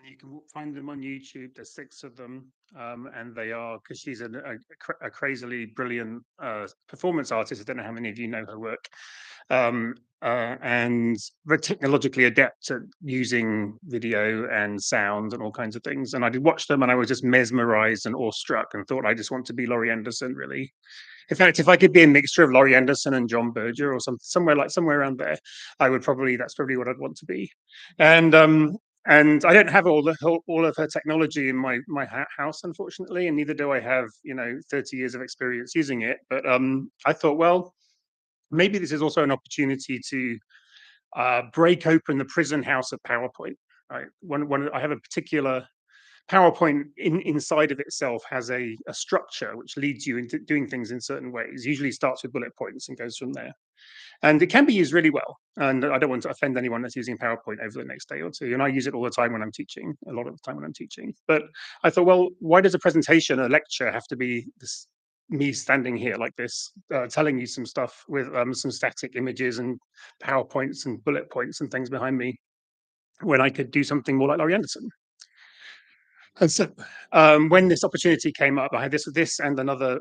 You can find them on YouTube. There's 6 of them, and they are because she's a crazily brilliant performance artist. I don't know how many of you know her work, um, and very technologically adept at using video and sound and all kinds of things. And I did watch them, and I was just mesmerized and awestruck, and thought I just want to be Laurie Anderson, really. In fact, if I could be a mixture of Laurie Anderson and John Berger or somewhere around there, I would probably that's probably what I'd want to be. And and I don't have all of her technology in my house, unfortunately, and neither do I have 30 years of experience using it. But I thought, well, maybe this is also an opportunity to break open the prison house of PowerPoint. Right? I have a particular PowerPoint inside of itself has a structure which leads you into doing things in certain ways. Usually starts with bullet points and goes from there. And it can be used really well. And I don't want to offend anyone that's using PowerPoint over the next day or two. And I use it all the time when I'm teaching, a lot of the time when I'm teaching. But I thought, well, why does a presentation, a lecture, have to be this me standing here like this, telling you some stuff with some static images and PowerPoints and bullet points and things behind me, when I could do something more like Laurie Anderson? And so, when this opportunity came up, I had this and another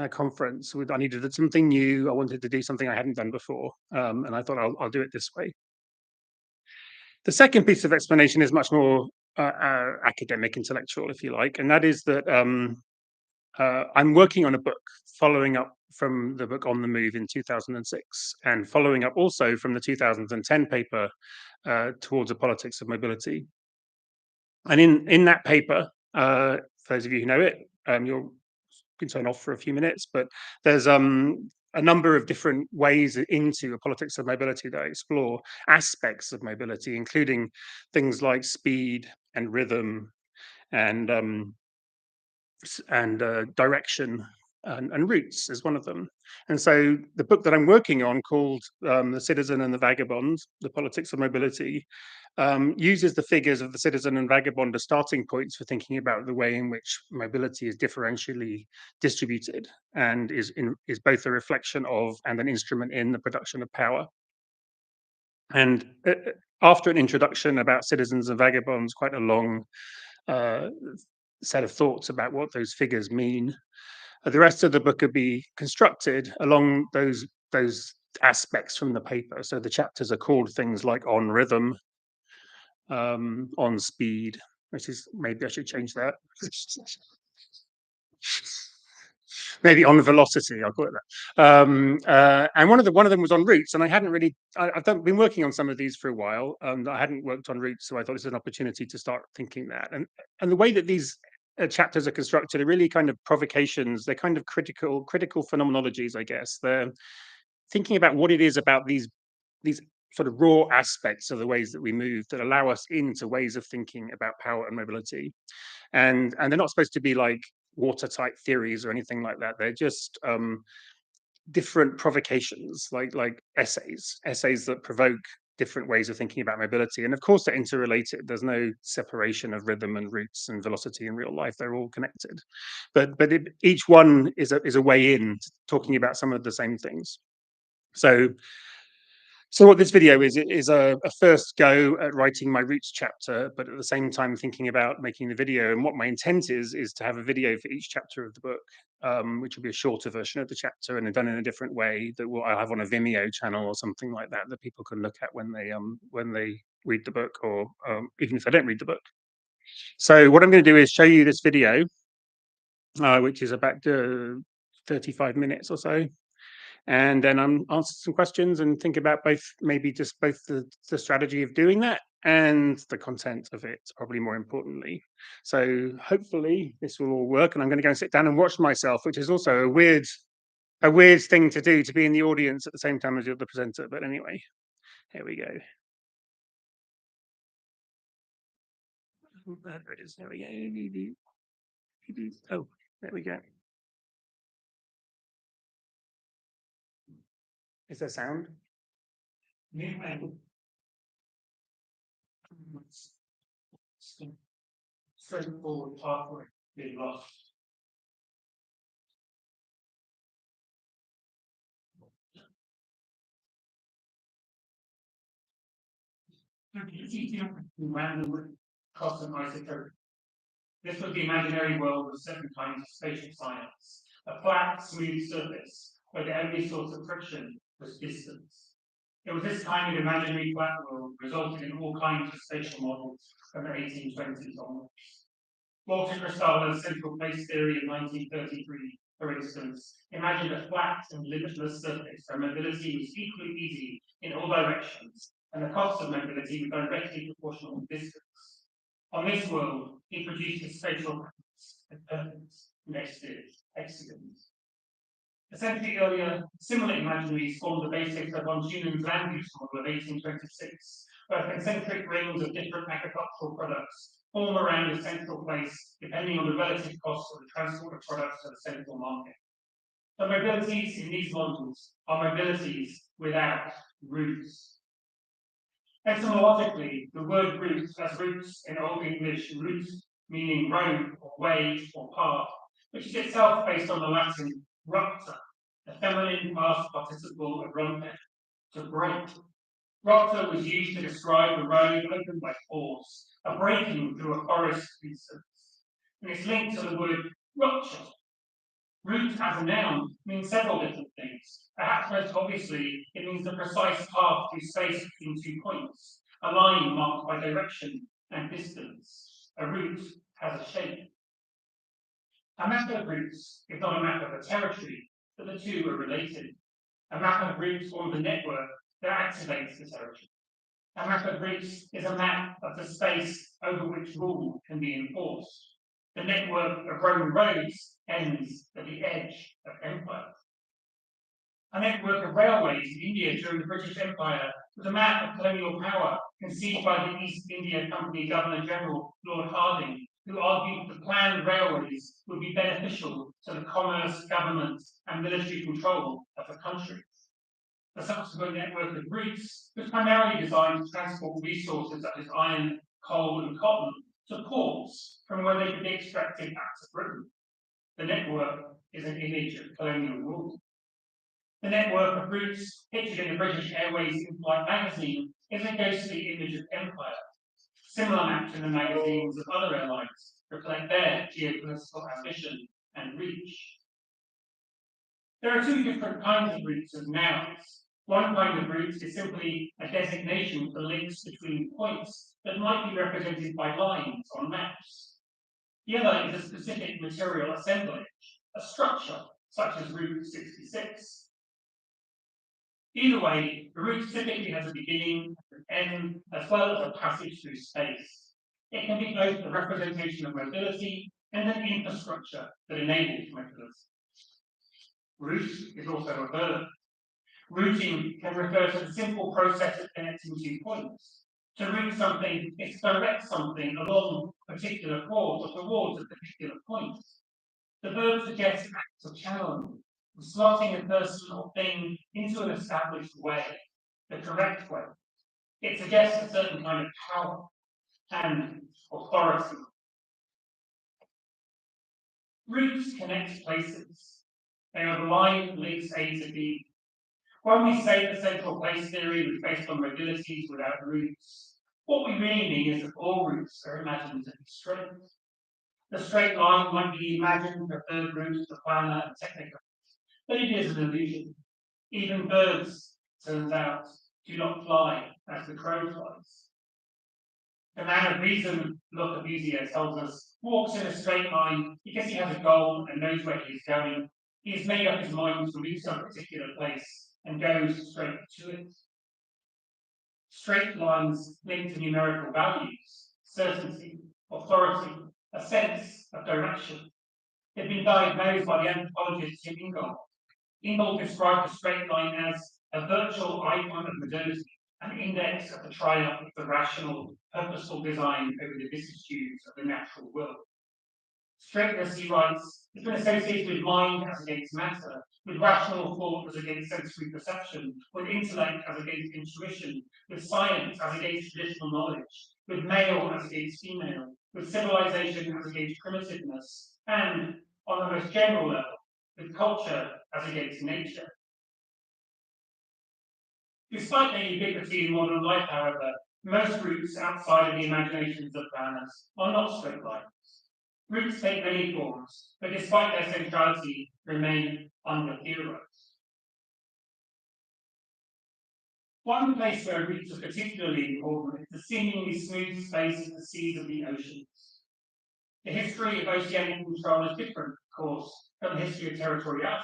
conference. I needed something new. I wanted to do something I hadn't done before, and I thought I'll do it this way. The second piece of explanation is much more academic, intellectual, if you like, and that is that I'm working on a book following up from the book On the Move in 2006, and following up also from the 2010 paper Towards a Politics of Mobility. And in that paper, for those of you who know it, you can turn off for a few minutes, but there's a number of different ways into a politics of mobility that I explore aspects of mobility, including things like speed and rhythm and direction and routes is one of them. And so the book that I'm working on, called The Citizen and the Vagabond, The Politics of Mobility, uses the figures of the citizen and vagabond as starting points for thinking about the way in which mobility is differentially distributed and is both a reflection of and an instrument in the production of power. And after an introduction about citizens and vagabonds, quite a long uh, set of thoughts about what those figures mean. The rest of the book could be constructed along those aspects from the paper. So the chapters are called things like On Rhythm, On Speed, which is, maybe I should change that. Maybe On Velocity, I'll call it that. And one of them was on routes, and I hadn't really. Been working on some of these for a while, and I hadn't worked on routes, so I thought this was an opportunity to start thinking that. And the way that these chapters are constructed are really kind of provocations. They're kind of critical phenomenologies, I guess. They're thinking about what it is about these sort of raw aspects of the ways that we move that allow us into ways of thinking about power and mobility. And they're not supposed to be like watertight theories or anything like that. They're just different provocations, like essays that provoke different ways of thinking about mobility. And of course, they're interrelated. There's no separation of rhythm and routes and velocity in real life. They're all connected. But each one is a way in to talking about some of the same things. So what this video is a first go at writing my roots chapter, but at the same time thinking about making the video. And what my intent is to have a video for each chapter of the book, which will be a shorter version of the chapter and done in a different way that I'll have on a Vimeo channel or something like that that people can look at when they read the book, or even if they don't read the book. So what I'm going to do is show you this video, which is about 35 minutes or so, and then answer some questions and think about both the strategy of doing that and the content of it, probably more importantly. So hopefully this will all work, and I'm going to go and sit down and watch myself, which is also a weird thing to do, to be in the audience at the same time as you're the presenter. But anyway, here we go. There it is. There we go. Oh, there we go. Is there sound? Straightforward pathway being lost. Randomly cosmic isotope. This was the imaginary world of certain kinds of spatial science, a flat, smooth surface where the only source of friction was distance. It was this kind of imaginary flat world resulting in all kinds of spatial models from the 1820s onwards. Walter Kristall's central place theory in 1933, for instance, imagined a flat and limitless surface where mobility was equally easy in all directions, and the cost of mobility was directly proportional to distance. On this world, he produced a spatial maps and perfect nested hexagons. A century earlier, similar imaginaries formed the basis of von Neumann's land use model of 1826, where concentric rings of different agricultural products form around a central place, depending on the relative cost of the transport of products to the central market. The mobilities in these models are mobilities without roots. Etymologically, the word root has roots in Old English root, meaning road or way or path, which is itself based on the Latin rupta, the feminine past participle of rumpe, to break. Rupta was used to describe a road opened by force, a breaking through a forest distance, and it's linked to the word rupture. Route as a noun means several different things. Perhaps most obviously, it means the precise path through space between 2 points, a line marked by direction and distance. A route has a shape. A map of routes is not a map of a territory, but the two are related. A map of routes forms a network that activates the territory. A map of routes is a map of the space over which rule can be enforced. The network of Roman roads ends at the edge of empire. A network of railways in India during the British Empire was a map of colonial power conceived by the East India Company Governor General Lord Hardinge, who argued the planned railways would be beneficial to the commerce, government, and military control of the country. The subsequent network of routes was primarily designed to transport resources such as iron, coal, and cotton to ports from where they could be extracted back to Britain. The network is an image of colonial rule. The network of routes pictured in the British Airways in-flight magazine is a ghostly image of empire. Similar maps in the magazines of other airlines reflect their geopolitical ambition and reach. There are two different kinds of routes as nouns. One kind of route is simply a designation for links between points that might be represented by lines on maps. The other is a specific material assemblage, a structure, such as Route 66. Either way, the route typically has a beginning, an end, as well as a passage through space. It can be both a representation of mobility and an infrastructure that enables mobility. Route is also a verb. Routing can refer to the simple process of connecting 2 points. To route something is to direct something along a particular course or towards a particular point. The verb suggests acts of channeling, slotting a person or thing into an established way, the correct way. It suggests a certain kind of power and authority. Routes connect places. They are the line that links A to B. When we say the central place theory was based on mobilities without routes, what we really mean is that all routes are imagined to be straight. The straight line might be imagined for third route, the planner, and technical, but it is an illusion. Even birds, turns out, do not fly as the crow flies. The man of reason, Locke tells us, walks in a straight line because he has a goal and knows where he is going. He has made up his mind to reach some particular place and goes straight to it. Straight lines link to numerical values, certainty, authority, a sense of direction. They've been diagnosed by the anthropologist Tim Ingold. Ingold described the straight line as a virtual icon of modernity, an index of the triumph of the rational, purposeful design over the vicissitudes of the natural world. Straightness, he writes, has been associated with mind as against matter, with rational thought as against sensory perception, with intellect as against intuition, with science as against traditional knowledge, with male as against female, with civilization as against primitiveness, and, on the most general level, with culture as against nature. Despite their ubiquity in modern life, however, Most routes outside of the imaginations of planners are not straight lines. Routes take many forms, but despite their centrality, remain under-theorized. One place where routes are particularly important is the seemingly smooth space of the seas of the oceans. The history of oceanic control is different, of course, from the history of territoriality,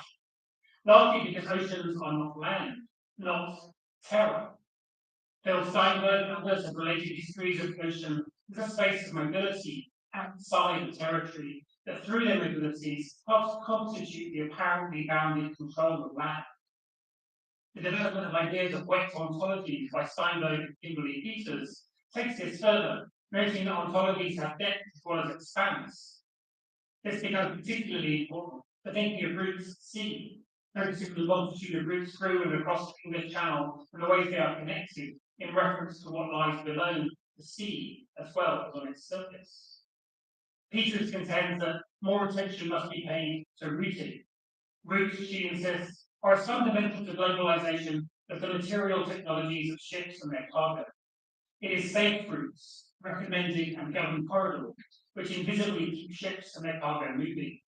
largely because oceans are not land, not terra. Phil Steinberg and others have related histories of the ocean as a space of mobility outside of territory that through their mobilities helps constitute the apparently bounded control of land. The development of ideas of wet ontologies by Steinberg and Kimberly Peters takes this further, noting that ontologies have depth as well as expanse. This becomes particularly important for thinking of routes at sea, noticing the multitude of routes through and across the English Channel and the ways they are connected in reference to what lies below the sea as well as on its surface. Peters contends that more attention must be paid to routing. Routes, she insists, are as fundamental to globalization as the material technologies of ships and their cargo. It is safe routes, recommending and governed corridors, which invisibly keep ships and their cargo moving.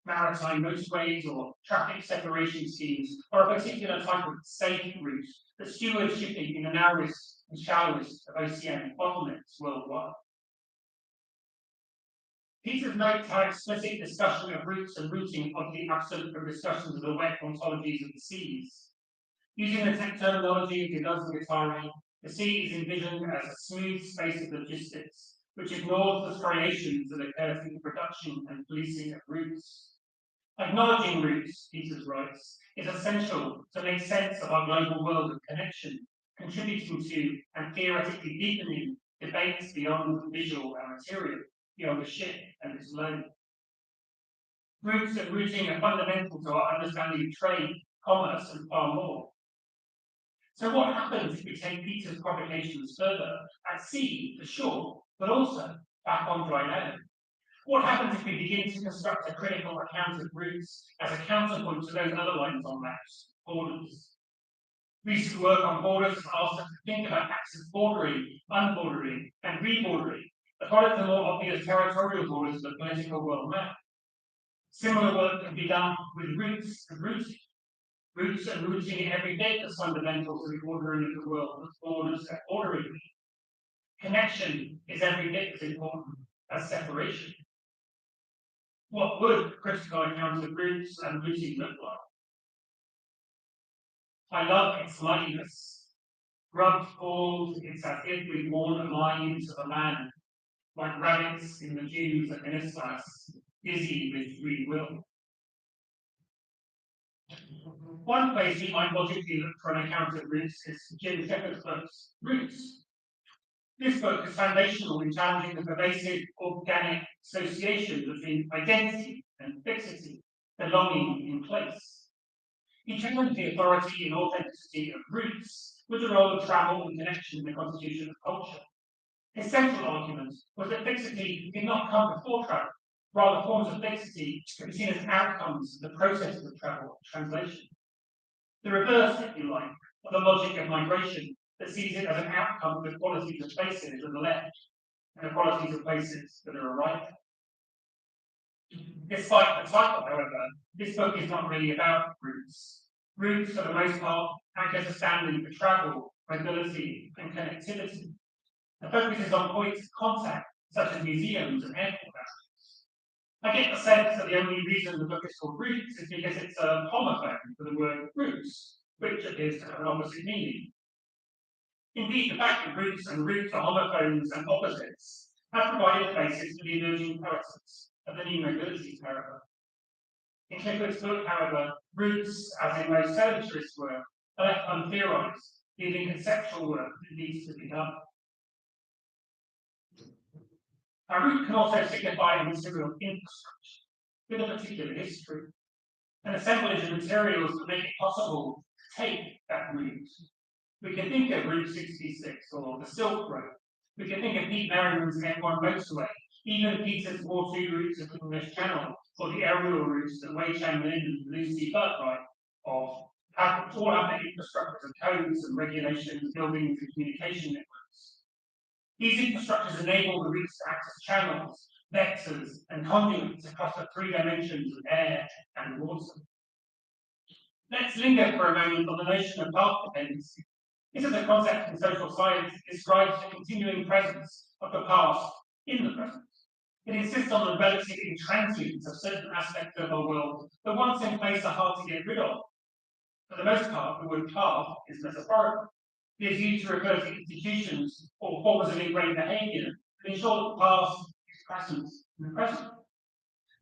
Maritime motorways or traffic separation schemes are a particular type of safe route that steward shipping in the narrowest and shallowest of oceanic bottlenecks worldwide. Peters notes how explicit discussion of routes and routing oddly absent from discussions of the wet ontologies of the seas. Using the terminology of Deleuze and Guattari, the sea is envisioned as a smooth space of logistics, which ignores the striations that occur through the production and policing of routes. Acknowledging routes, Peters writes, is essential to make sense of our global world of connection, contributing to and theoretically deepening debates beyond the visual and material, beyond the ship and its load. Routes and routing are fundamental to our understanding of trade, commerce, and far more. So what happens if we take Peters' provocations further, at sea, for shore, but also back on dry land? What happens if we begin to construct a critical account of routes as a counterpoint to those other lines on maps, borders? Recent work on borders has asked us to think about acts of bordering, unbordering, and rebordering, the product of more obvious territorial borders of the political world map. Similar work can be done with routes and routing. Routes and routing every bit as fundamental to the ordering of the world as borders and ordering. Connection is every bit as important as separation. What would critical account of routes and routing look like? I love its lightness. Rubbed falls, it's as if we'd worn a line into the land, like rabbits in the dunes at Islas, dizzy with free will. One place we might logically look for an account of routes is Jim Shepard's book's Roots. This book is foundational in challenging the pervasive organic association between identity and fixity, belonging in place. He challenged the authority and authenticity of roots with the role of travel and connection in the constitution of culture. His central argument was that fixity did not come before travel, rather forms of fixity could be seen as outcomes of the process of travel and translation. The reverse, if you like, of the logic of migration that sees it as an outcome of the qualities of places that are left and the qualities of places that are arrived. Despite the title, however, this book is not really about routes. Routes, for the most part, act as a stand-in for travel, mobility, and connectivity. The focus is on points of contact, such as museums and airport boundaries. I get the sense that the only reason the book is called Routes is because it's a homophone for the word roots, which appears to have an opposite meaning. Indeed, the fact that roots and roots are homophones and opposites has provided the basis for the emerging poetics of the new mobility paradigm. In Clifford's book, however, roots, as in most celebratory work, are left untheorized, leaving conceptual work that needs to be done. A route can also signify a material infrastructure with a particular history, an assemblage of materials that make it possible to take that route. We can think of Route 66 or the Silk Road. We can think of Pete Merriman's M1 motorway, even Peter's War II routes of the English Channel, or the aerial routes that Wei Chang-lin and Lucy Burtright of all have the infrastructures of codes and regulations, buildings and communication networks. These infrastructures enable the routes to act as channels, vectors, and conduits across the three dimensions of air and water. Let's linger for a moment on the notion of path dependency. This is a concept in social science that describes the continuing presence of the past in the present. It insists on the relative intransience of certain aspects of our world that once in place are hard to get rid of. For the most part, the word path is metaphorical. It is used to refer to institutions or forms of ingrained behaviour to ensure that the past is present in the present.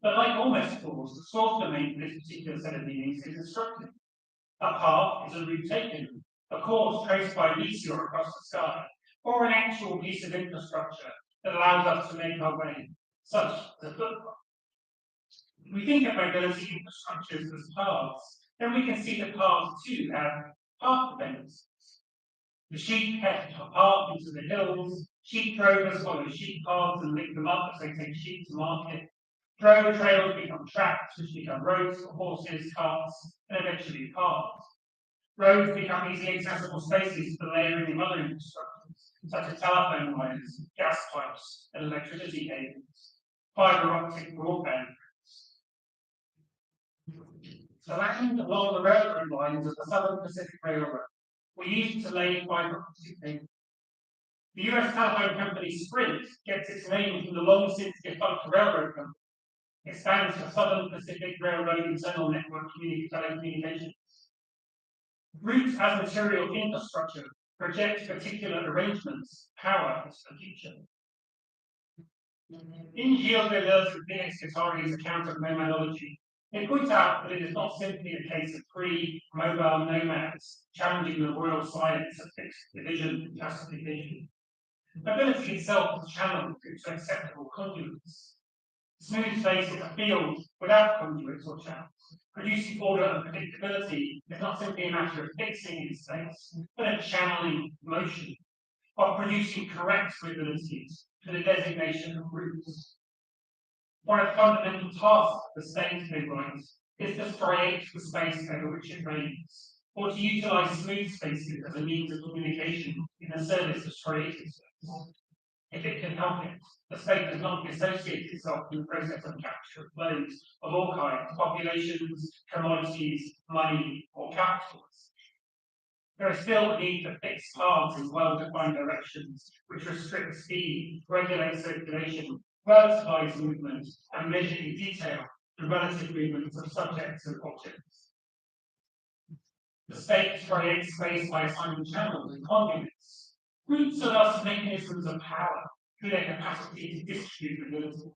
But like all metaphors, the source domain for this particular set of meanings is instructive. A path is a route taken, a course traced by meteor across the sky, or an actual piece of infrastructure that allows us to make our way, such as a footpath. If we think of mobility infrastructures as paths, then we can see that paths too have path dependencies. The sheep head apart into the hills, sheep drovers follow sheep paths and link them up as they take sheep to market. Drover trails become tracks, which become roads for horses, carts, and eventually paths. Roads become easily accessible spaces for layering of other infrastructures, such as telephone wires, gas pipes, and electricity cables, fibre optic broadband. The land along the railroad lines of the Southern Pacific Railroad were used to lay fibre optic cables. The US telephone company Sprint gets its name from the long since defunct railroad company. It stands for Southern Pacific Railroad Internal Network Telecommunications. Routes as material infrastructure project particular arrangements, power into the future. In Gilles Deleuze and Felix Guattari's account of nomadology, they point out that it is not simply a case of free, mobile nomads challenging the royal science of fixed division and classification. Mobility itself is channeled to acceptable conduits. Smooth space is a field without conduits or channels. Producing order and predictability is not simply a matter of fixing in space, but a channeling motion, of producing correct mobilities to the designation of routes. One of the fundamental tasks of the state midwives is to striate the space over which it reigns, or to utilise smooth spaces as a means of communication in the service of striated space. If it can help it, the state does not dissociate itself from the process of capture of flows of all kinds, populations, commodities, money, or capitals. There is still a need for fixed paths in well-defined directions, which restrict speed, regulate circulation, verticalize movement, and measure in detail the relative movements of subjects and objects. The state creates space by assigning channels and conduits. Routes are thus mechanisms of power through their capacity to distribute abilities.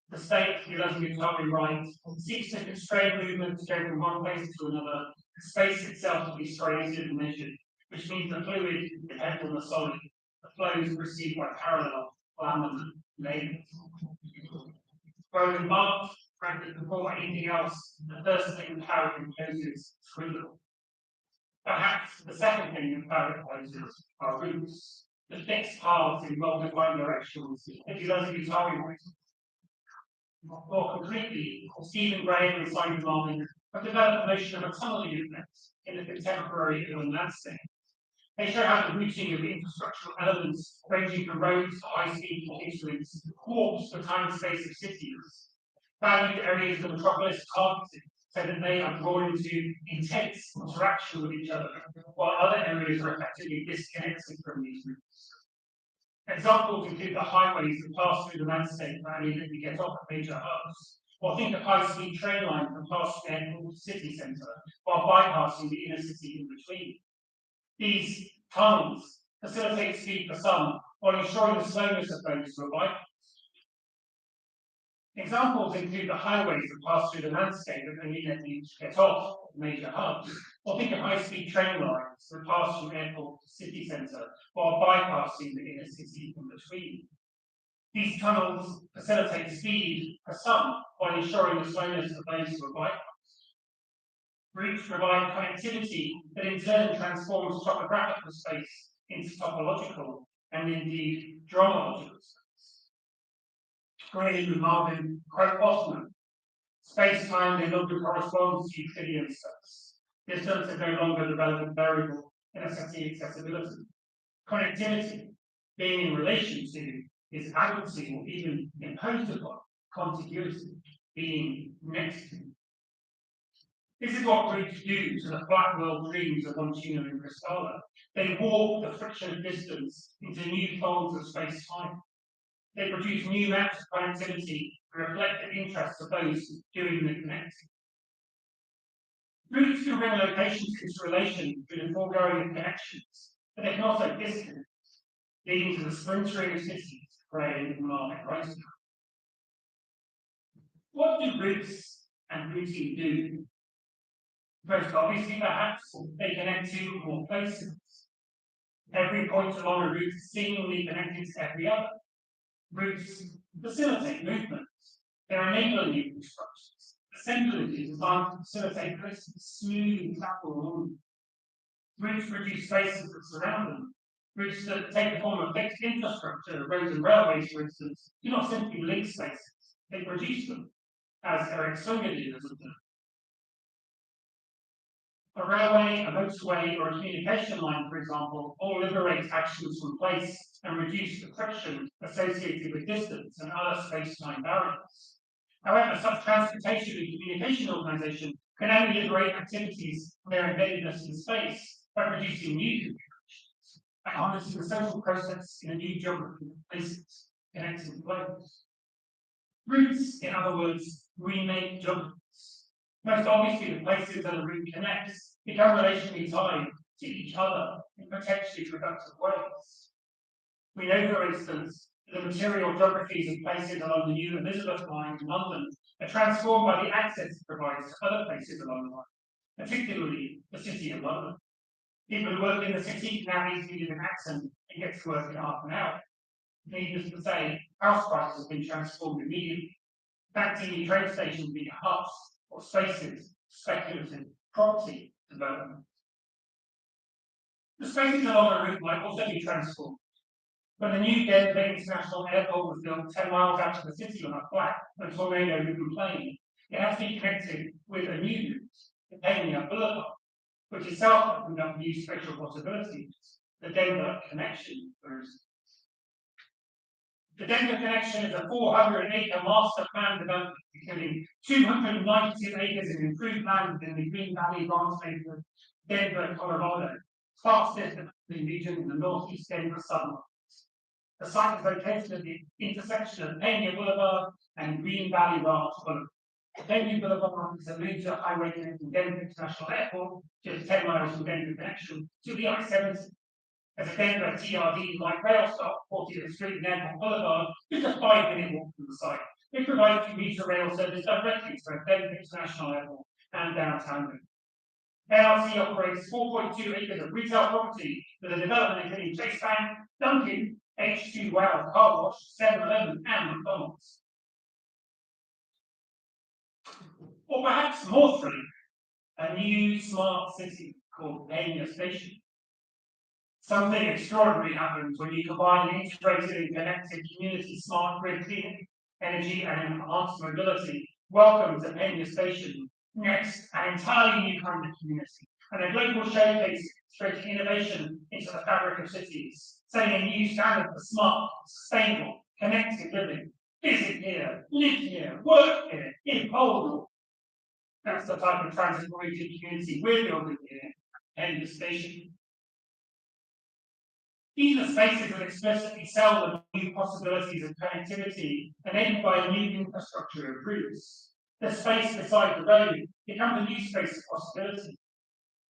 The state, Deleuze and Guattari write, seeks to constrain movement to go from one place to another, the space itself to be striated and measured, which means the fluid depends on the solid, the flows proceed by parallel, laminate, layers. Roland Barthes, frankly, before anything else, the first thing power imposes freedom. Perhaps the second thing that power imposes are routes, the fixed paths in well-defined directions that Deleuze and Guattari write. More completely, Stephen Graham and Simon Marlin have developed the notion of a tunneling effect in the contemporary urban landscape. They show how the routing of the infrastructural elements, ranging from roads to high-speed hinterlands, warps the time and space of cities. Valued areas of the metropolis targeted so that they are drawn into intense interaction with each other, while other areas are effectively disconnected from these routes. Examples include the highways that pass through the landscape that immediately get off at major hubs, or think of high-speed train lines that pass through the airport city centre while bypassing the inner city in between. These tunnels facilitate speed for some while ensuring the slowness of those who are bypassed. Examples include the highways that pass through the landscape that immediately get off at major hubs, or think of high-speed train lines that pass from airport to city centre while bypassing the inner city in between. These tunnels facilitate speed for some while ensuring the slowness of those who are bypassed. Routes provide connectivity that in turn transforms topographical space into topological and indeed dromological space. Graham and Marvin quote Osman, space-time no longer corresponds to Euclidean space. Distance is no longer the relevant variable in assessing accessibility. Connectivity, being in relation to, is adequacy or even imposed upon, contiguity, being next to. This is what Greeks do to the flat world dreams of Montuno and Cristallo. They warp the friction of distance into new folds of space-time. They produce new maps of connectivity to reflect the interests of those doing the connecting. Routes can bring locations into relation through the foregoing connections, but they can also disconnect, leading to the splintering of cities creating Marmite Racing. What do routes and routing do? Most obviously, perhaps, they connect to more places. Every point along a route is seemingly connected to every other. Routes facilitate movements. They're enabling new constructions. Assembly is designed to facilitate crisp, smooth travel along. Routes reduce spaces that surround them. Routes that take the form of fixed infrastructure, roads and railways, for instance, do not simply link spaces, they produce them, as Eric Songer did as observed. A railway, a motorway, or a communication line, for example, all liberate actions from place and reduce the friction associated with distance and other space-time barriers. However, such transportation and communication organisation can only liberate activities from their embeddedness in space by producing new configurations, by harnessing the social process in a new geography of places, connecting flows. Routes, in other words, remake geographies. Most obviously, the places that a route connects become relationally tied to each other in potentially productive ways. We know, for instance, that the material geographies of places along the New Elizabeth line in London are transformed by the access it provides to other places along the line, particularly the City of London. People who work in the city can now easily live in Acton and get to work in half an hour. Needless to say, house prices have been transformed immediately. Fancy new train stations being hubs or spaces, speculative property development. The spaces along the route might also be transformed. When the new Denver International Airport was built 10 miles out of the city on a flat and tornado ridden plain, it has to be connected with a new route, the Pena Boulevard, which itself opened up new spatial possibilities, the Denver Connection, for instance. The Denver Connection is a 400-acre master plan development, including 292 acres of improved land within the Green Valley Ranch neighborhood, Denver, Colorado, fastest developing region in the northeast Denver suburbs. The site is located at the intersection of Pena Boulevard and Green Valley Ranch Boulevard. Pena Boulevard is a major highway connecting Denver International Airport, just 10 miles from Denver Connection, to the I-70. As a Denver TRD light rail stop, 40th Street and Airport Boulevard, just a 5-minute walk from the site. It provides commuter rail service directly to Denver International Airport and downtown Denver. NRC operates 4.2 acres of retail property with a development including Chase Bank, Dunkin', H2 Wow, Car Wash, 7-Eleven, and McDonald's. Or perhaps more thrilling, a new smart city called Pena Station. Something extraordinary happens when you combine an integrated and connected community smart grid, clean energy, and enhanced mobility. Welcome to Pena Station. Next, an entirely new kind of community and a global showcase stretching innovation into the fabric of cities, setting a new standard for smart, sustainable, connected living. Visit here, live here, work here, impossible. That's the type of transit-oriented community we're building here, Pena Station. These are spaces that explicitly sell the new possibilities of connectivity enabled by a new infrastructure of routes. The space beside the road becomes a new space of possibility.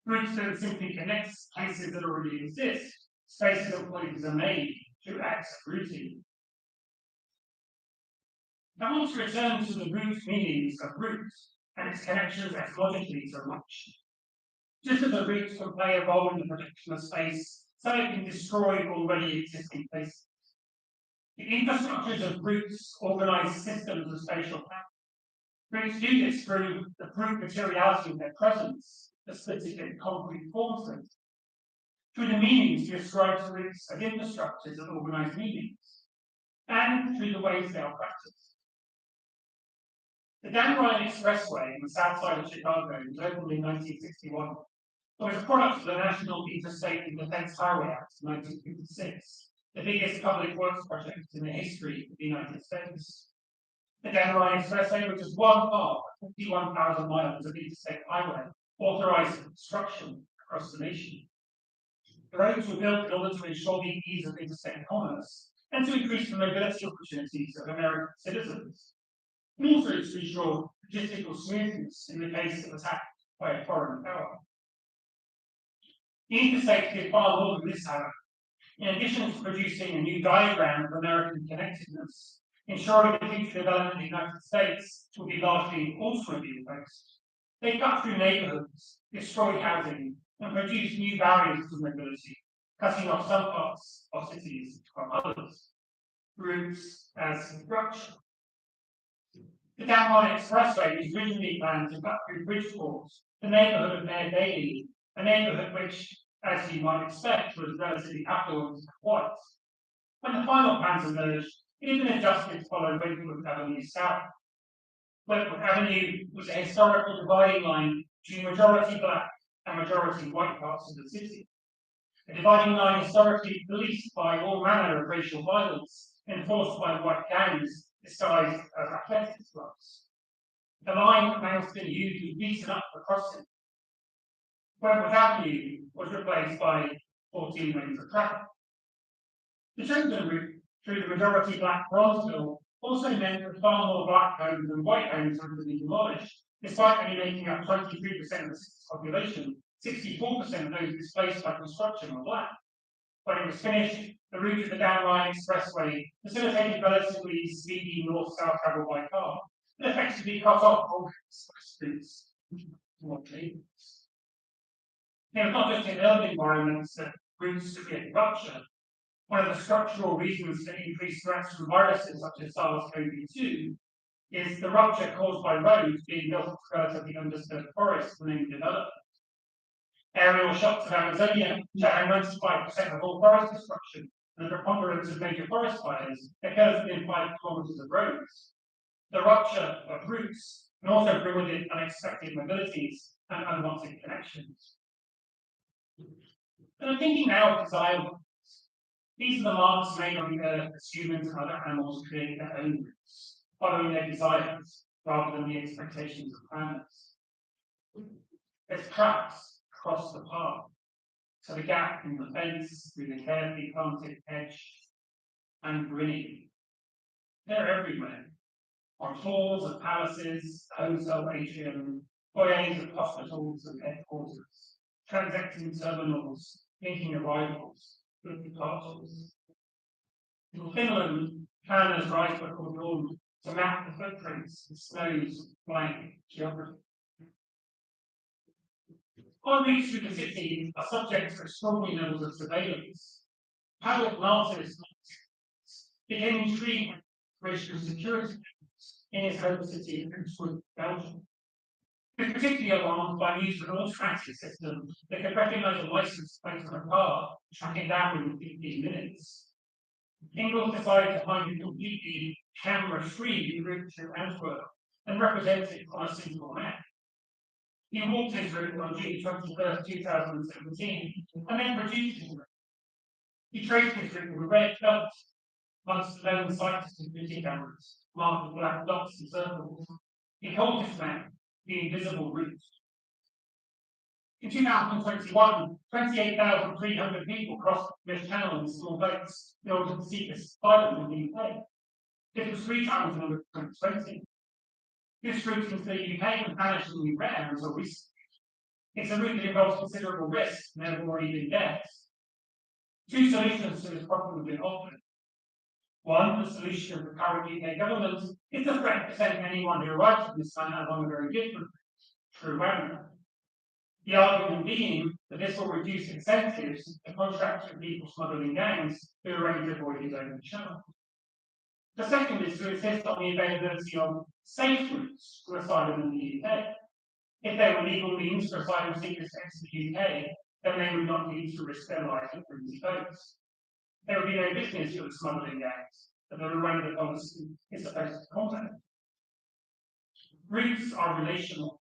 Routes don't simply connect places that already exist. Spaces and places are made through acts of routing. I want to return to the root meanings of routes and its connections etymologically to much. Just as a route can play a role in the protection of space, so it can destroy already existing places. The infrastructures of routes organize systems of spatial planning. Routes do this through the brute materiality of their presence, the specific concrete forms of it, through the meanings you ascribe to routes as infrastructures that organize meanings, and through the ways they are practiced. The Dan Ryan Expressway on the south side of Chicago was opened in 1961. It was a product of the National Interstate and Defense Highway Act of 1956, the biggest public works project in the history of the United States. The Dan Ryan Expressway, which is one part of 51,000 miles of interstate highway, authorized construction across the nation. The roads were built in order to ensure the ease of interstate commerce and to increase the mobility opportunities of American citizens, and also to ensure logistical smoothness in the case of attack by a foreign power. The interstate did far more than this, however. In addition to producing a new diagram of American connectedness, ensuring the future development of the United States will be largely automobile-based, they cut through neighborhoods, destroyed housing, and produced new barriers to mobility, cutting off some parts of cities from others. Routes as structure. The Dan Ryan Expressway was originally planned to cut through Bridgeport, the neighborhood of Mayor Daley, a neighborhood which, as you might expect, was relatively affluent and white. When the final plans emerged, it had been adjusted to follow Wentworth Avenue South. Wentworth Avenue was a historical dividing line between majority black and majority white parts of the city. A dividing line historically policed by all manner of racial violence, enforced by white gangs disguised as athletics clubs. The line now still used was beaten up for crossing. Wentworth Avenue was replaced by 14 lanes of traffic. The chosen route through the majority black Bronzeville also meant that far more black homes than white homes had to be demolished, despite only making up 23% of the city's population. 64% of those displaced by construction were black. When it was finished, the route of the Dan Ryan Expressway facilitated relatively speedy north-south travel by car, and effectively cut off all streets. It was not just in urban environments that routes could get rupture. One of the structural reasons for increased threats from viruses such as SARS-CoV-2 is the rupture caused by roads being built into relatively undisturbed forests and then developed. Aerial shots of Amazonia show how 95% of all forest destruction and the preponderance of major forest fires occurs within 5 kilometers of roads. The rupture of routes can also bring with it unexpected mobilities and unwanted connections. And I'm thinking now of desire marks. These are the marks made on the earth as humans and other animals create their own routes, following their desires rather than the expectations of planners. There's tracks across the path, so the gap in the fence through the carefully planted hedge and grinning. They're everywhere, on floors of palaces, hotel atrium, foyers of hospitals and headquarters, transacting terminals, linking arrivals with departures. In Finland, planners write what are called to map the footprints of snow's blank geography. On routes through the city are subject to extraordinary levels of surveillance. Public martyrs became intrigued with racial security in his home city of Antwerp, Belgium. He was particularly alarmed by news of an automatic system that could recognise a license plate on a car, track it down within 15 minutes. Engels decided to find a completely camera-free route through Antwerp and represent it on a single map. He walked his route on June 21st, 2017, and then produced his route. He traced his route with a red belt amongst the lone sighted security cameras, marked with black dots and circles. He called this map the invisible route. In 2021, 28,300 people crossed the English Channel in small boats in order to seek asylum in the UK. This was 3 times the number of 2020. This route into the UK was vanishingly rare until recently. It's a route that involves considerable risk, and there have already been deaths. 2 solutions to this problem have been offered. One, the solution of the current UK government is to threaten to send anyone who arrives on this land along a very different route, through Wagner. The argument being that this will reduce incentives to contract with people smuggling gangs who are ready to avoid his own channel. The second is to insist on the availability of safe routes to asylum in the UK. If there were legal means for asylum seekers to enter the UK, then they would not need to risk their lives on flimsy boats. There would be no business for the smuggling gangs that the Rwanda policy is supposed to combat. Routes are relational.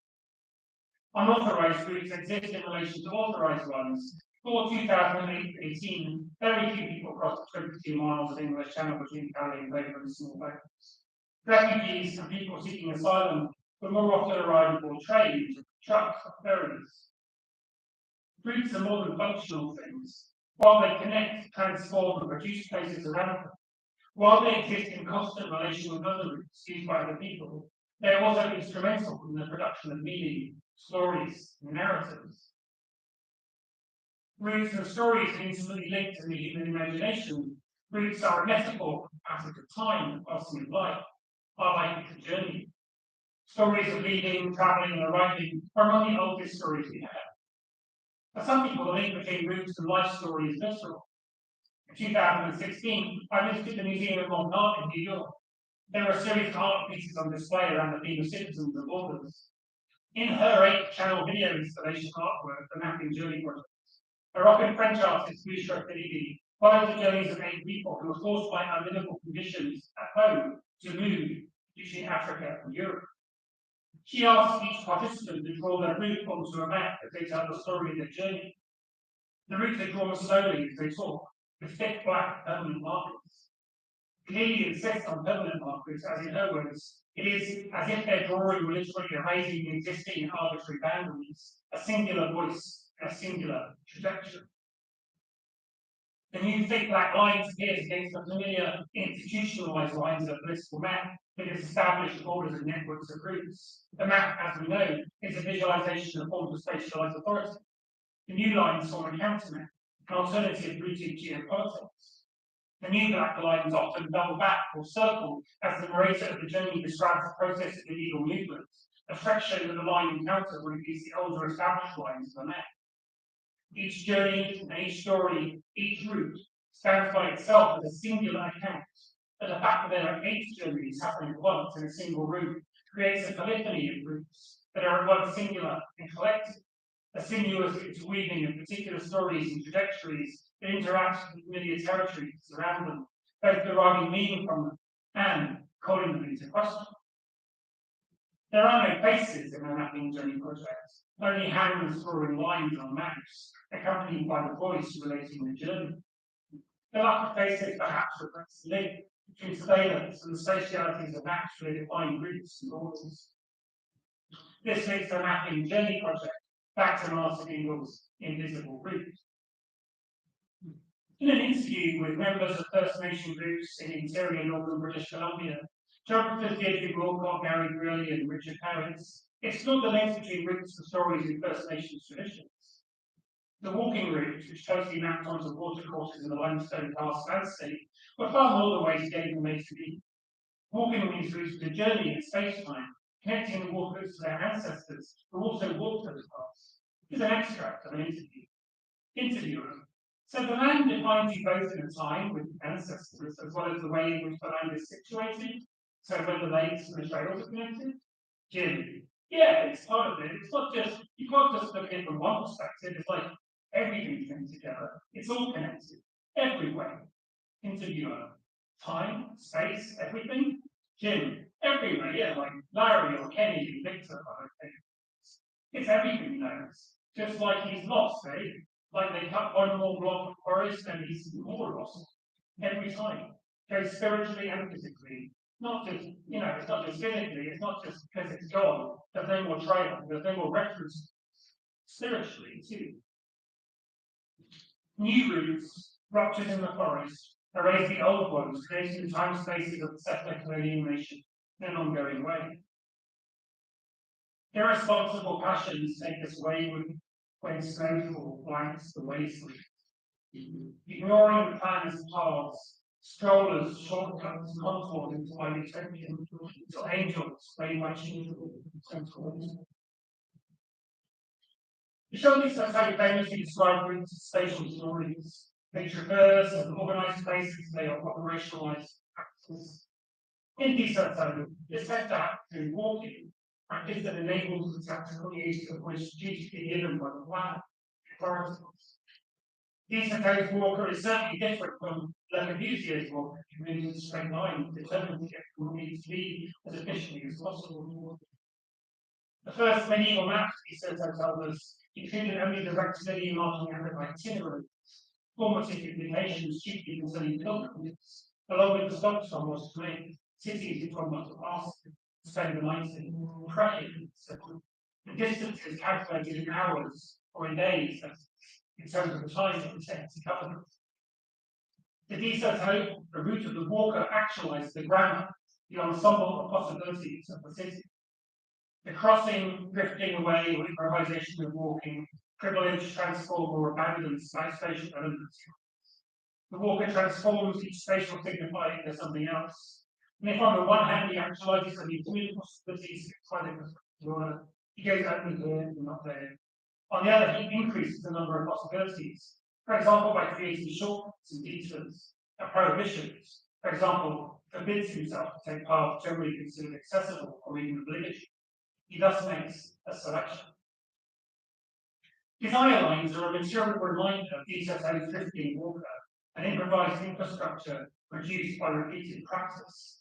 Unauthorized routes exist in relation to authorized ones, Before 2018, very few people crossed the 22 miles of English Channel between Calais and Dover in small boats. Refugees and people seeking asylum were more often arriving aboard trains, trucks, or ferries. Routes are more than functional things. While they connect, transform, and produce places around them, while they exist in constant relation with other routes used by other people, they are also instrumental in the production of meaning, stories, and narratives. Routes and stories are intimately linked to the human imagination. Routes are a metaphor for the passage of time and passing of life. Our life is a journey. Stories of leaving, travelling, and arriving are among the oldest stories we have. For some people, the link between routes and life story is visceral. In 2016, I visited the Museum of Modern Art in New York. There were a series of art pieces on display around the theme of citizens and borders. In her 8-channel video installation artwork, The Mapping Journey Project, Moroccan French artist Bouchra Khalidi followed the journeys of 8 people who were forced by unlivable conditions at home to move between Africa and Europe. She asked each participant to draw their route onto a map as they tell the story of their journey. The routes are drawn slowly as they talk, with thick black permanent markers. Khalidi insists on permanent markers, as in her words, it is as if their drawing were literally erasing the existing arbitrary boundaries, a singular voice, a singular trajectory. The new thick black lines appears against the familiar institutionalized lines of a political map that is established borders and networks of routes. The map, as we know, is a visualization of forms of spatialized authority. The new lines form a counter-map, an alternative rooted geopolitics. The new black lines often double back or circle as the narrator of the journey describes the process of illegal movement, a friction that the line encounters when it meets the older established lines of the map. Each journey and each story, each route, stands by itself as a singular account, but the fact that there are 8 journeys happening at once in a single route creates a polyphony of routes that are at once singular and collective, a sinuous interweaving of particular stories and trajectories that interact with familiar territories around them, both deriving meaning from them and calling them into question. There are no faces in the Mapping Journey project, only hands drawing lines on maps, accompanied by the voice relating the journey. The lack of faces perhaps reflects the link between surveillance and the spatialities of maps really defining routes and borders. This links the Mapping Journey project back to Martin Ingall's Invisible Route. In an interview with members of First Nation groups in interior northern British Columbia, geographers Deirdre Walcott, Gary Greeley, and Richard Harris explored the links between routes and stories in First Nations traditions. The walking routes, which closely mapped onto watercourses in the limestone karst landscape, were far more than ways of getting from A to B. Walking these routes was a journey in space-time, connecting the walkers to their ancestors who also walked those paths. Here's an extract of an interview. Interviewer: so the land defines you both in a time with ancestors, as well as the way in which the land is situated, so when the lakes and the trails are connected? Jim: yeah, it's part of it. It's not just, you can't just look at it from one perspective. It's like everything came together. It's all connected, everywhere. Interviewer: time, space, everything? Jim: everywhere, yeah, like Larry or Kenny and Victor, I think. It's everything knows. Just like he's lost, eh? Like they cut one more block of forest and he's more lost. Every time. Both spiritually and physically. Not just, it's not just physically, it's not just because it's gone. There's no more trail, there's no more reference. Spiritually, too. New routes, ruptures in the forest, erase the old ones, creating the time spaces of the settler colonial nation in an ongoing way. Irresponsible passions take us wayward when snowfall blanks the wasteland. Ignoring the plan's paths, strollers, shortcuts, contours into my utopia, till angels made my children sentinels. The show details how famously describe routes of spatial stories. They traverse and organize places, they are operationalized practices. In Desserto, this has to happen through walking, practice that enables the tactical use of which strategically given by the plan. Authorities. Desserto's walker is certainly different from Le Corbusier's walker, who moves in a straight line, determined to get from where he needs to be as efficiently as possible. The first medieval maps Desserto tells us including only the rectilinear marking out of itinerary, formative implications chiefly concerning pilgrimages, along with the stops from was to make cities which one must pass, spend the night in, praying, etc. The distance is calculated in hours or in days, in terms of the time it would take to cover them. The deserto, the route of the walker, actualized the grammar, the ensemble of possibilities of the city. The crossing, drifting away, or improvisation of walking, privilege, transform, or abandons by spatial elements. The walker transforms each spatial signifier into something else. And if on the one hand he actualizes the infinite possibilities he goes only here and not there. On the other, he increases the number of possibilities. For example, by creating shortcuts and detours and prohibitions. For example, forbids himself to take paths generally considered accessible or even obligatory. He thus makes a selection. Desire lines are a material reminder of DSSO's drifting walker, an improvised infrastructure produced by repeated practice.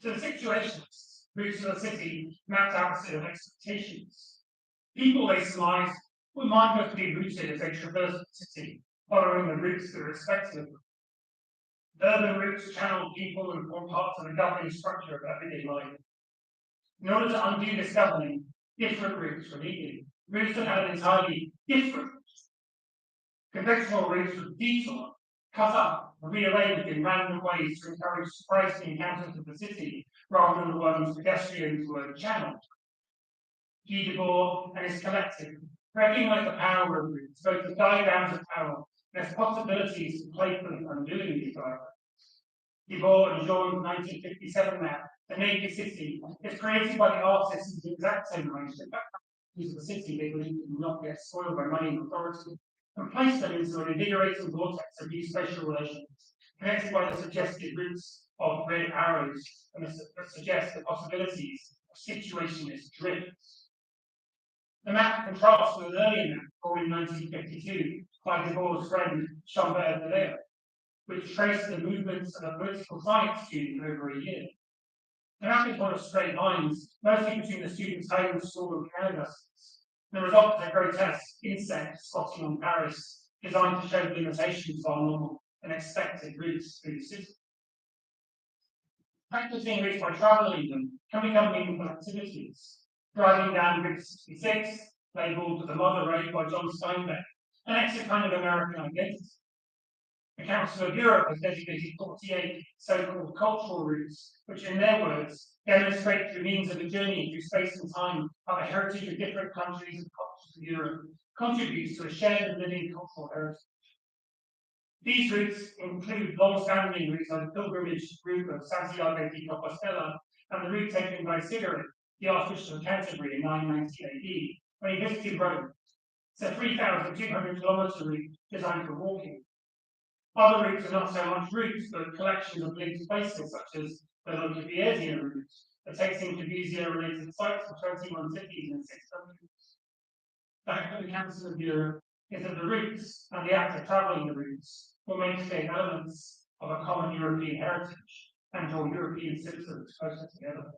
So the situationists, routes of the city, mapped out a set of expectations. People, they surmise, were mindlessly rooted as they traverse the city, following the routes that are expected of them. Urban routes channel people and form parts of the governing structure of everyday life. In order to undo this governing, different routes were needed. Routes that had an entirely different conventional routes of detour, cut up and rearranged in random ways to encourage surprising encounters of the city, rather than the ones pedestrians were channeled. Guy Debord and his collective recognize the power of routes, both as diagrams of power and as possibilities to playfully undoing these diagrams. Debord and Jean 1957 map, the naked city, is created by the artists in the exact same way. Use of the city they believe will not get spoiled by money and authority, and place them into an invigorating vortex of new spatial relations, connected by the suggested routes of red arrows and that suggest the possibilities of situationist drifts. The map contrasts with an earlier map, drawn in 1952 by Debord's friend Chambert Valère, which traced the movements of a political science student over a year. The map is one of straight lines, mostly between the student's home, school, and canvas. The result is a grotesque insect spotting on Paris, designed to show the limitations of our normal and expected routes through the city. Practicing routes by travelling them can become meaningful activities. Driving down Route 66, labelled the Mother Road by John Steinbeck, an extra kind of American identity. The Council of Europe has designated 48 so-called cultural routes, which, in their words, demonstrate through means of a journey through space and time how the heritage of different countries and cultures of Europe contributes to a shared and living cultural heritage. These routes include long-standing routes like the pilgrimage route of Santiago de Compostela and the route taken by Sigurd, the Archbishop of Canterbury, in 990 AD, when he visited Rome. It's a 3,200-kilometre route designed for walking. Other routes are not so much routes, but collections of linked places, such as the Louvre route, that takes in Corbusier-related sites for 21 cities in 6 countries. Back to the Council of Europe is that the routes and the act of travelling the routes will maintain elements of a common European heritage and draw European citizens closer together.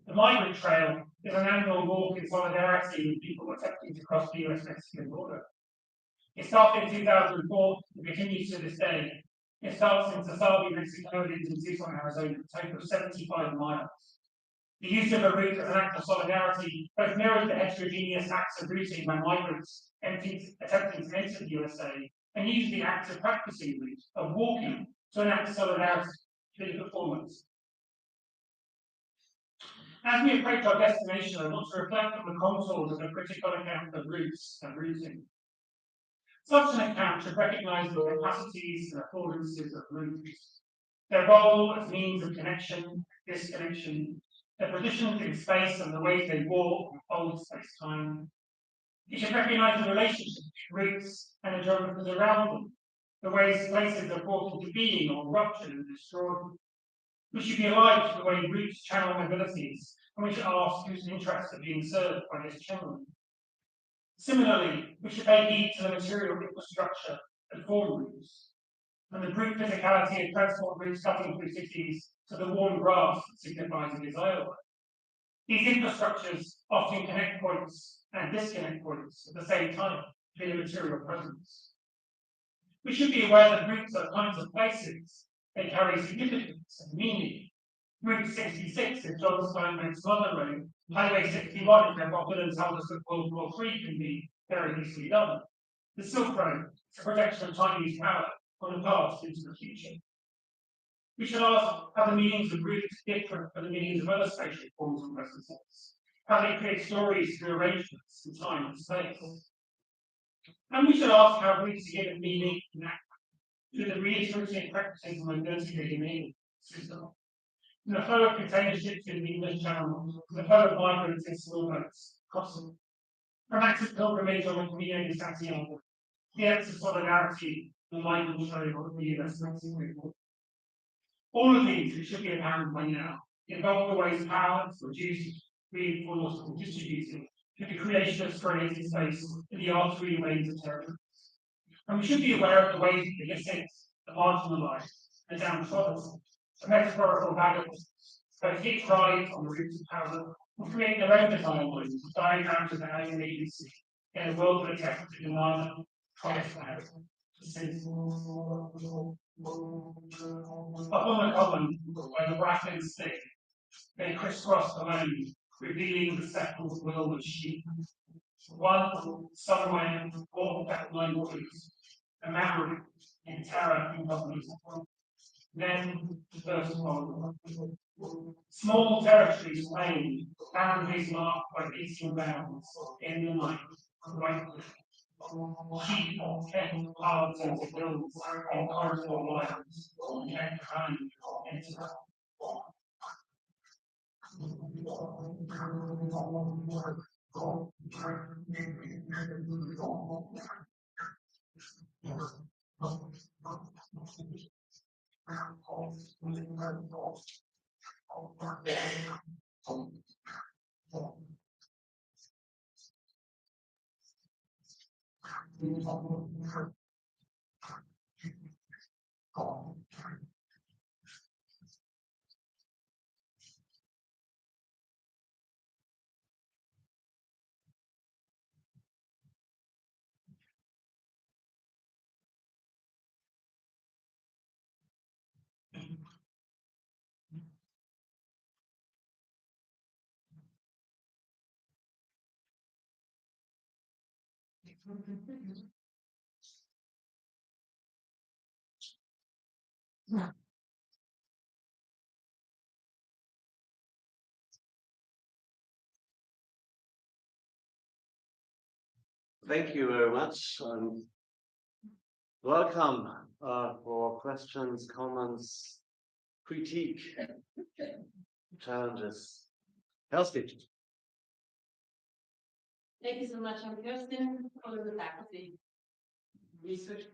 The Migrant Trail is an annual walk in solidarity with people attempting to cross the US-Mexican border. It started in 2004 and continues to this day. It starts in Sasabe, Mexico, and ends in Tucson, Arizona, a total of 75 miles. The use of a route as an act of solidarity both mirrors the heterogeneous acts of routing by migrants attempting to enter the USA, and use the act of practicing route of walking to enact solidarity through the performance. As we approach our destination, I want to reflect on the contours of a critical account of routes and routing. Such an account should recognise the capacities and affordances of routes, their role as means of connection, disconnection, their positions in space and the ways they walk and hold space-time. It should recognise the relationship between routes and the geographies around them, the ways places are brought into being or ruptured and destroyed. We should be alive to the way routes channel mobilities, and we should ask whose interests are being served by this channeling. Similarly, we should pay heed to the material infrastructure that form routes, and the brute physicality of transport routes cutting through cities to the worn grass that signifies a desire. These infrastructures often connect points and disconnect points at the same time in a material presence. We should be aware that routes are kinds of places. They carry significance and meaning. Route 66 is John Steinbeck's London Road. Highway 61 is where Bob Dylan told us that World War III can be very easily done. The Silk Road is a projection of Chinese power from the past into the future. We should ask how the meanings of routes differ from the meanings of other spatial forms of presence, how they create stories through arrangements in time and space. And we should ask how routes are given meaning through the reiterative practices of identity meaning system. In the flow of container ships in the English Channel, the flow of migrants in small boats crossing. From acts of pilgrimage on the Camino de Santiago, the acts of solidarity, the migrant show of the US Mexico War. All of these, which should be apparent by now, involve the ways power is reduced, reinforced, and distributed through the creation of creative space in the artery lanes of territory. And we should be aware of the ways that the illicit, the marginalised, the downtrodden, the metaphorical vagabonds, both hit ride on the routes of power and create their own timelines, diagrams of the housing agency in a world that attempts to deny them, promise them, up on the common, where the brackens stick, they crisscross the land, revealing the settled will of sheep. One, somewhere, walked that line waters, a memory in terror and government. Then the first one. Small territories claimed, boundaries marked by eastern bounds, in the night, right. Sheep kept paths into hills in corridor lines, kept hand into Thank you very much. Welcome for questions, comments, critique, challenges. Kerstin. Thank you so much. I'm Kerstin, from the faculty research